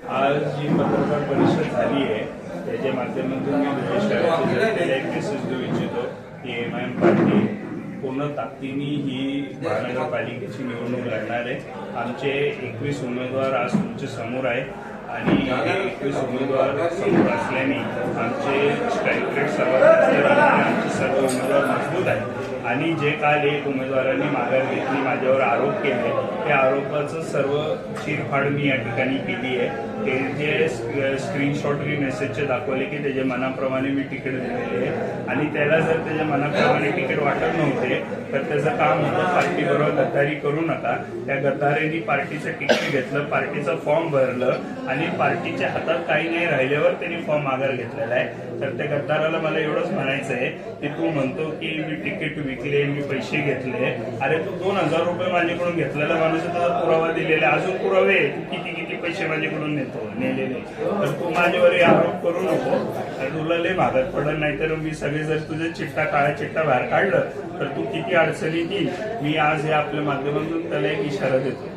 आज जी पत्रकार परिषद झाली आहे त्याच्या माध्यमातून मी देशाला एक मेसेज देऊ इच्छितो की MIM पार्टी पूर्ण ताकदीने ही महानगरपालिकेची निवडणूक लढणार आहे। आमचे 21 उमेदवार आज तुमच्या समोर आहे आणि 21 उमेदवार समोर असल्याने आमचे स्ट्राईक रेट सर्वात जास्त आहे। आमचे सर्व उमेदवार मजबूत आहेत आणि जे काल एक उमेदवारांनी माघार घेतली, माझ्यावर आरोप केले, त्या आरोपाचं सर्व चिरफाड मी या ठिकाणी केली आहे। ते जे स्क्रीनशॉट मी मेसेजचे दाखवले की त्याच्या मनाप्रमाणे मी तिकीट दिलेले आहे आणि त्याला जर त्याच्या मनाप्रमाणे तिकीट वाटत नव्हते तर त्याचं काम होतं पार्टीबरोबर गद्दारी करू नका। त्या गद्दारींनी पार्टीचं तिकीट घेतलं, पार्टीचं फॉर्म भरलं आणि पार्टीच्या हातात काही नाही राहिल्यावर त्यांनी फॉर्म माघार घेतलेला आहे। तर त्या गद्दाराला मला एवढंच म्हणायचं आहे की तू म्हणतो की मी तिकीट विकले, मी पैसे घेतले, अरे तू 2000 रुपये माझ्याकडून घेतलेला माणूस त्याचा पुरावा दिलेला, अजून पुरावे तू किती किती पैसे माझ्याकडून नेलेले, तर तू माझ्यावर आरोप करू नको। तुला लय भागात पडत नाही तर मी सगळे जर तुझे चिट्टा काळा चिट्टा बाहेर काढलं तर तू किती अडचणीत येईल। मी आज हे आपल्या माध्यमातून त्याला एक इशारा देतो।